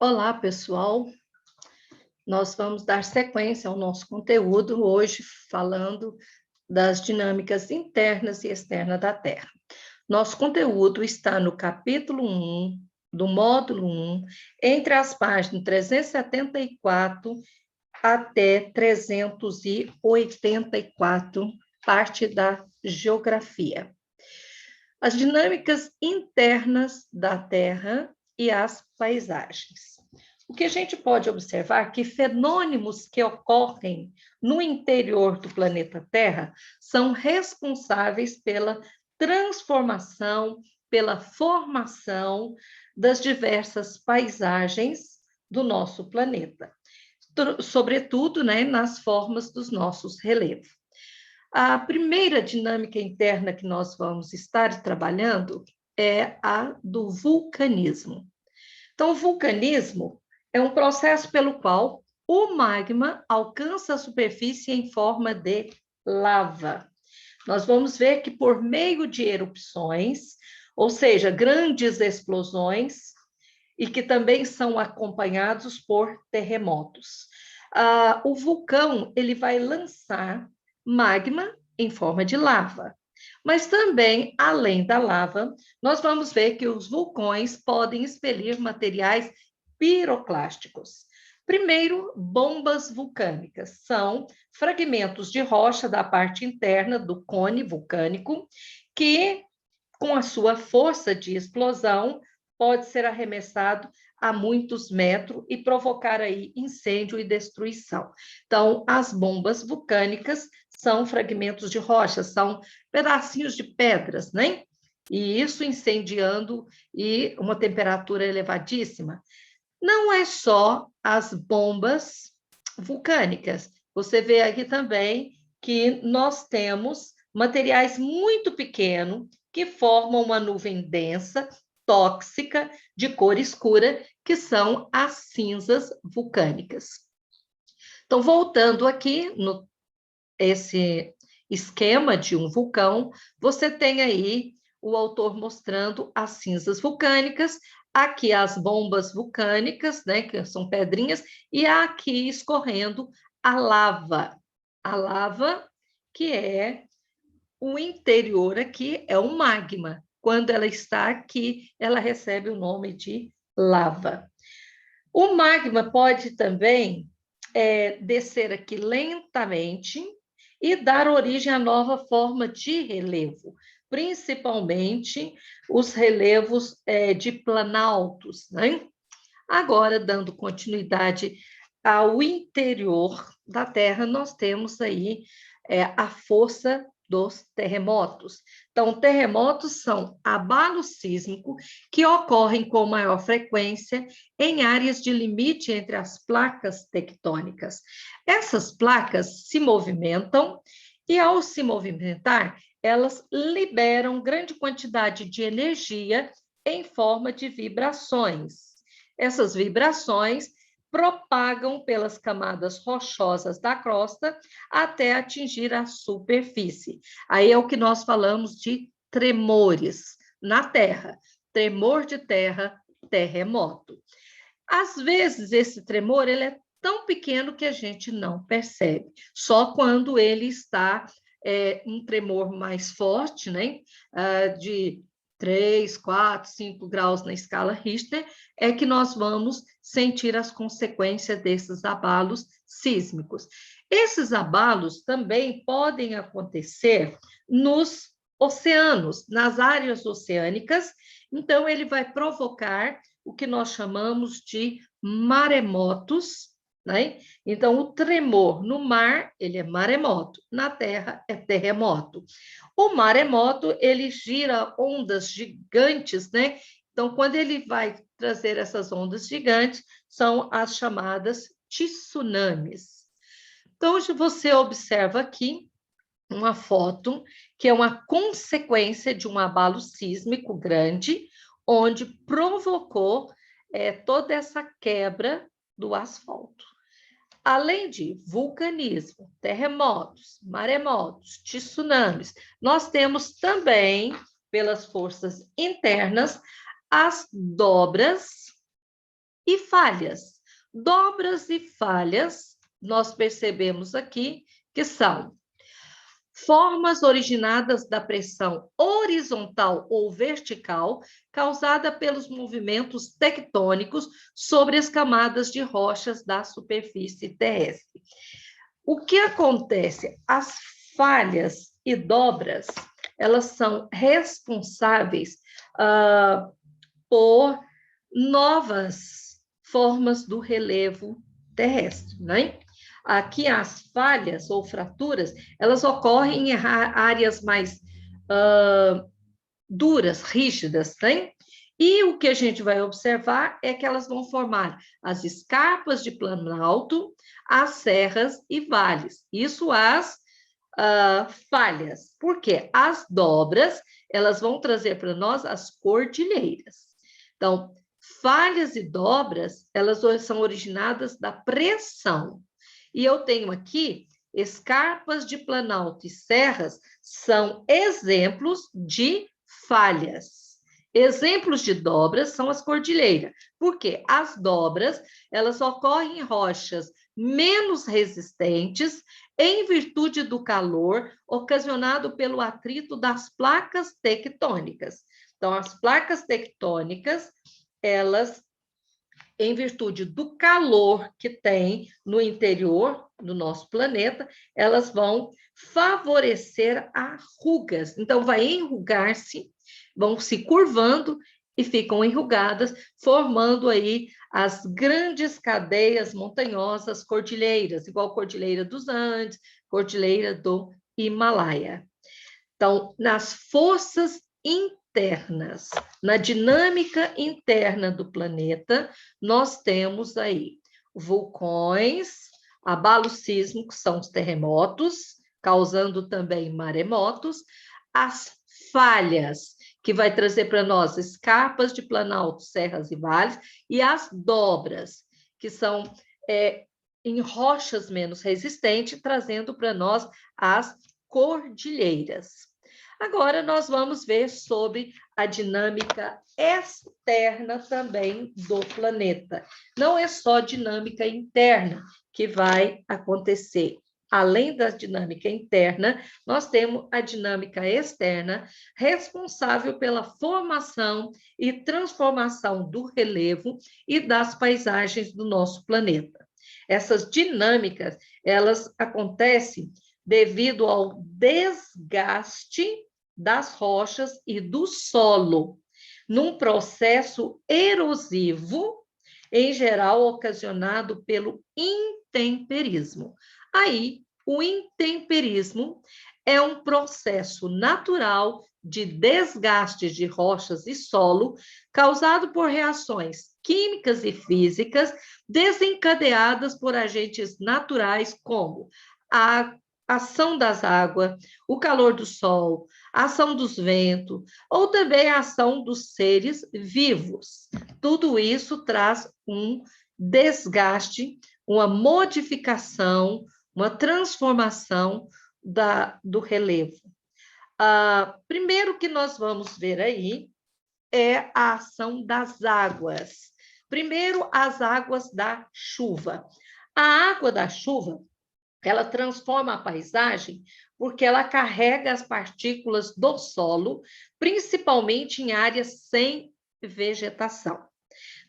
Olá, pessoal. Nós vamos dar sequência ao nosso conteúdo hoje falando das dinâmicas internas e externas da Terra. Nosso conteúdo está no capítulo 1 do módulo 1, entre as páginas 374 até 384, parte da geografia. As dinâmicas internas da Terra e as paisagens. O que a gente pode observar é que fenômenos que ocorrem no interior do planeta Terra são responsáveis pela transformação, pela formação das diversas paisagens do nosso planeta, sobretudo, nas formas dos nossos relevos. A primeira dinâmica interna que nós vamos estar trabalhando é a do vulcanismo. Então, o vulcanismo é um processo pelo qual o magma alcança a superfície em forma de lava. Nós vamos ver que por meio de erupções, ou seja, grandes explosões, e que também são acompanhados por terremotos. O vulcão ele vai lançar magma em forma de lava. Mas também, além da lava, nós vamos ver que os vulcões podem expelir materiais piroclásticos. Primeiro, bombas vulcânicas. São fragmentos de rocha da parte interna do cone vulcânico que, com a sua força de explosão, pode ser arremessado a muitos metros e provocar aí incêndio e destruição. Então, as bombas vulcânicas são fragmentos de rocha, são pedacinhos de pedras, né? E isso incendiando e uma temperatura elevadíssima. Não é só as bombas vulcânicas. Você vê aqui também que nós temos materiais muito pequenos que formam uma nuvem densa, tóxica, de cor escura, que são as cinzas vulcânicas. Então, voltando aqui no esse esquema de um vulcão, você tem aí o autor mostrando as cinzas vulcânicas, aqui as bombas vulcânicas, que são pedrinhas, e aqui escorrendo a lava. A lava, que é o interior aqui, é o magma. Quando ela está aqui, ela recebe o nome de lava. O magma pode também descer aqui lentamente e dar origem a nova forma de relevo, principalmente os relevos de planaltos, né? Agora, dando continuidade ao interior da Terra, nós temos aí a força dos terremotos. Então, terremotos são abalos sísmicos que ocorrem com maior frequência em áreas de limite entre as placas tectônicas. Essas placas se movimentam e, ao se movimentar, elas liberam grande quantidade de energia em forma de vibrações. Essas vibrações propagam pelas camadas rochosas da crosta até atingir a superfície. Aí é o que nós falamos de tremores na Terra. Tremor de terra, terremoto. Às vezes, esse tremor ele é tão pequeno que a gente não percebe. Só quando ele está um tremor mais forte, de 3, 4, 5 graus na escala Richter, é que nós vamos sentir as consequências desses abalos sísmicos. Esses abalos também podem acontecer nos oceanos, nas áreas oceânicas, então ele vai provocar o que nós chamamos de maremotos, né? Então, o tremor no mar, ele é maremoto, na terra é terremoto. O maremoto, ele gira ondas gigantes, né? Então, quando ele vai trazer essas ondas gigantes, são as chamadas tsunamis. Então, você observa aqui uma foto que é uma consequência de um abalo sísmico grande, onde provocou toda essa quebra do asfalto. Além de vulcanismo, terremotos, maremotos, tsunamis, nós temos também, pelas forças internas, as dobras e falhas. Dobras e falhas, nós percebemos aqui que são formas originadas da pressão horizontal ou vertical causada pelos movimentos tectônicos sobre as camadas de rochas da superfície terrestre. O que acontece? As falhas e dobras, elas são responsáveis por novas formas do relevo terrestre, né? Aqui as falhas ou fraturas, elas ocorrem em áreas mais duras, rígidas, né? E o que a gente vai observar é que elas vão formar as escarpas de planalto, as serras e vales. Isso as falhas. Por quê? As dobras, elas vão trazer para nós as cordilheiras. Então, falhas e dobras, elas são originadas da pressão. E eu tenho aqui escarpas de planalto e serras, são exemplos de falhas. Exemplos de dobras são as cordilheiras, porque as dobras, elas ocorrem em rochas menos resistentes em virtude do calor ocasionado pelo atrito das placas tectônicas. Então, as placas tectônicas, elas, em virtude do calor que tem no interior do nosso planeta, elas vão favorecer as rugas. Então, vai enrugar-se, vão se curvando e ficam enrugadas, formando aí as grandes cadeias montanhosas, cordilheiras, igual a Cordilheira dos Andes, Cordilheira do Himalaia. Então, nas forças internas, na dinâmica interna do planeta, nós temos aí vulcões, abalos sísmicos, são os terremotos, causando também maremotos, as falhas, que vai trazer para nós escarpas de planalto, serras e vales, e as dobras, que são em rochas menos resistentes, trazendo para nós as cordilheiras. Agora, nós vamos ver sobre a dinâmica externa também do planeta. Não é só dinâmica interna que vai acontecer. Além da dinâmica interna, nós temos a dinâmica externa, responsável pela formação e transformação do relevo e das paisagens do nosso planeta. Essas dinâmicas, elas acontecem devido ao desgaste das rochas e do solo, num processo erosivo, em geral ocasionado pelo intemperismo. Aí, o intemperismo é um processo natural de desgaste de rochas e solo, causado por reações químicas e físicas desencadeadas por agentes naturais como a ação das águas, o calor do sol, a ação dos ventos, ou também a ação dos seres vivos. Tudo isso traz um desgaste, uma modificação, uma transformação do relevo. Primeiro que nós vamos ver aí é a ação das águas. Primeiro, as águas da chuva. A água da chuva, ela transforma a paisagem porque ela carrega as partículas do solo, principalmente em áreas sem vegetação.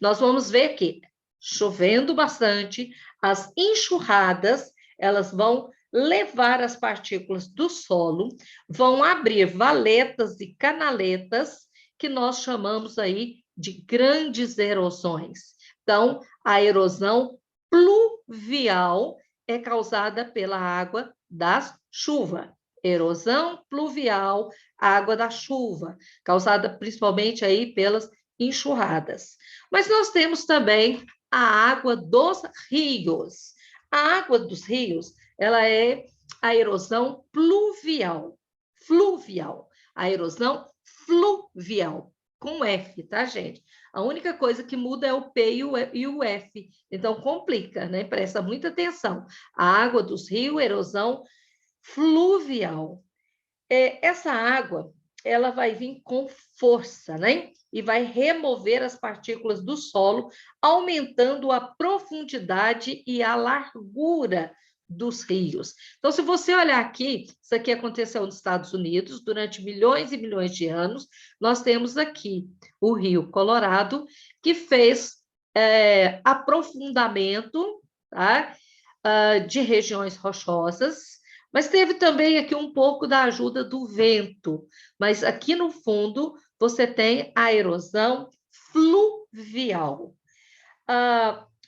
Nós vamos ver que, chovendo bastante, as enxurradas, elas vão levar as partículas do solo, vão abrir valetas e canaletas, que nós chamamos aí de grandes erosões. Então, a erosão pluvial é causada pela água da chuva. Erosão pluvial, água da chuva, causada principalmente aí pelas enxurradas. Mas nós temos também a água dos rios. A água dos rios, ela é a erosão pluvial. Fluvial. A erosão fluvial. Com F, tá, gente? A única coisa que muda é o P e o F. Então, complica, né? Presta muita atenção. A água dos rios, erosão fluvial. Essa água, ela vai vir com força, né? E vai remover as partículas do solo, aumentando a profundidade e a largura dos rios. Então, se você olhar aqui, isso aqui aconteceu nos Estados Unidos durante milhões e milhões de anos. Nós temos aqui o Rio Colorado, que fez aprofundamento, tá? De regiões rochosas, mas teve também aqui um pouco da ajuda do vento. Mas aqui no fundo você tem a erosão fluvial.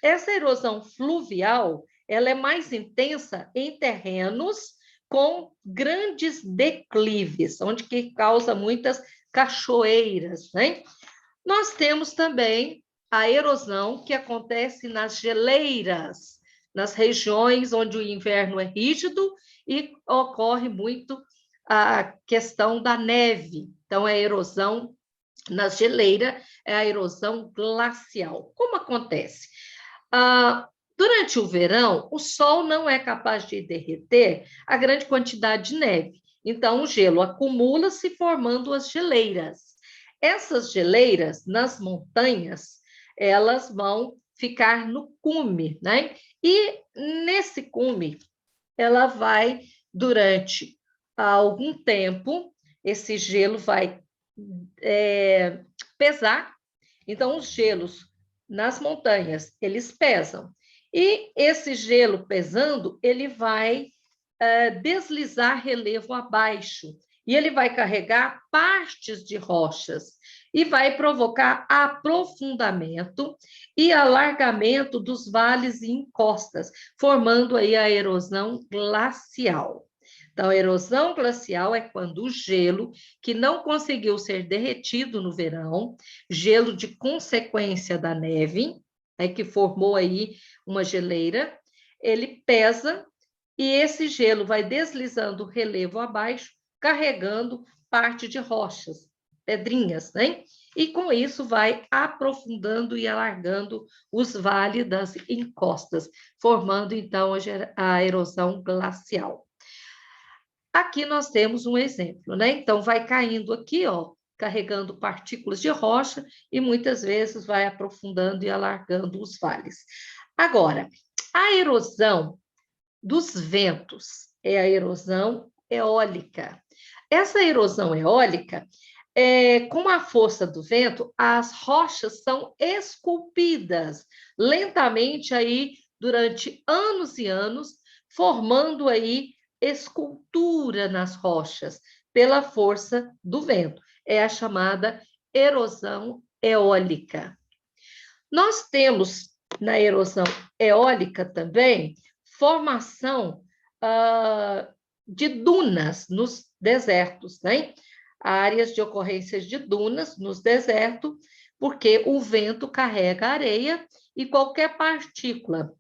Essa erosão fluvial, ela é mais intensa em terrenos com grandes declives, onde que causa muitas cachoeiras, né? Nós temos também a erosão que acontece nas geleiras, nas regiões onde o inverno é rígido e ocorre muito a questão da neve. Então, a erosão na geleira é a erosão glacial. Como acontece? Durante o verão, o sol não é capaz de derreter a grande quantidade de neve. Então, o gelo acumula-se formando as geleiras. Essas geleiras, nas montanhas, elas vão ficar no cume, né? E nesse cume, ela vai, durante algum tempo, esse gelo vai pesar. Então, os gelos nas montanhas, eles pesam. E esse gelo pesando, ele vai deslizar relevo abaixo. E ele vai carregar partes de rochas e vai provocar aprofundamento e alargamento dos vales e encostas, formando aí a erosão glacial. Então, a erosão glacial é quando o gelo que não conseguiu ser derretido no verão, gelo de consequência da neve, que formou aí uma geleira, ele pesa e esse gelo vai deslizando o relevo abaixo, carregando parte de rochas, pedrinhas, né? E com isso vai aprofundando e alargando os vales das encostas, formando então a erosão glacial. Aqui nós temos um exemplo, né? Então vai caindo aqui, ó, carregando partículas de rocha e muitas vezes vai aprofundando e alargando os vales. Agora, a erosão dos ventos é a erosão eólica. Essa erosão eólica, com a força do vento, as rochas são esculpidas lentamente aí durante anos e anos, formando aí escultura nas rochas pela força do vento. É a chamada erosão eólica. Nós temos na erosão eólica também formação de dunas nos desertos, né? Áreas de ocorrências de dunas nos desertos, porque o vento carrega areia e qualquer partícula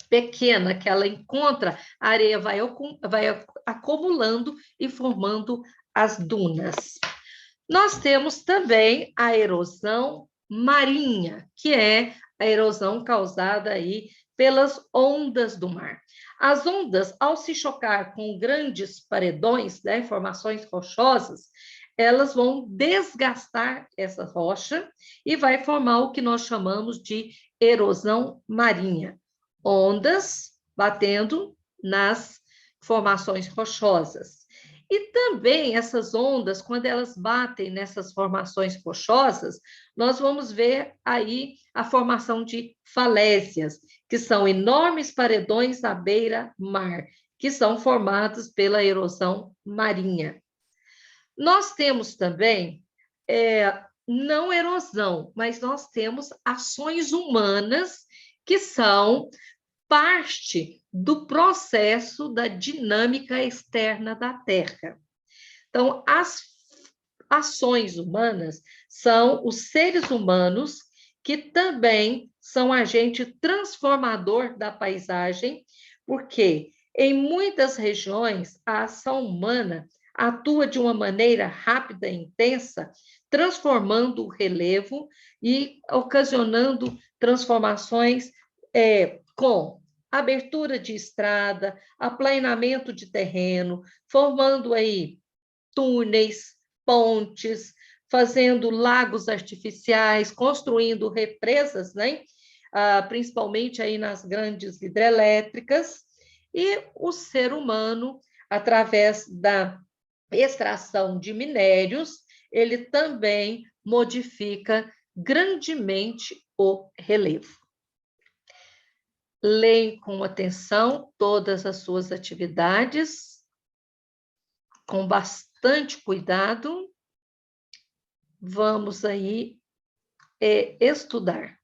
pequena que ela encontra, a areia vai acumulando e formando as dunas. Nós temos também a erosão marinha, que é a erosão causada aí pelas ondas do mar. As ondas, ao se chocar com grandes paredões, né, formações rochosas, elas vão desgastar essa rocha e vai formar o que nós chamamos de erosão marinha. Ondas batendo nas formações rochosas. E também essas ondas, quando elas batem nessas formações rochosas, nós vamos ver aí a formação de falésias, que são enormes paredões à beira-mar, que são formados pela erosão marinha. Nós temos também, não erosão, mas nós temos ações humanas que são parte do processo da dinâmica externa da Terra. Então, as ações humanas são os seres humanos que também são agente transformador da paisagem, porque em muitas regiões a ação humana atua de uma maneira rápida e intensa, transformando o relevo e ocasionando transformações com abertura de estrada, aplainamento de terreno, formando aí túneis, pontes, fazendo lagos artificiais, construindo represas, né? Principalmente aí nas grandes hidrelétricas, e o ser humano, através da extração de minérios, ele também modifica grandemente o relevo. Leia com atenção todas as suas atividades, com bastante cuidado. Vamos aí estudar.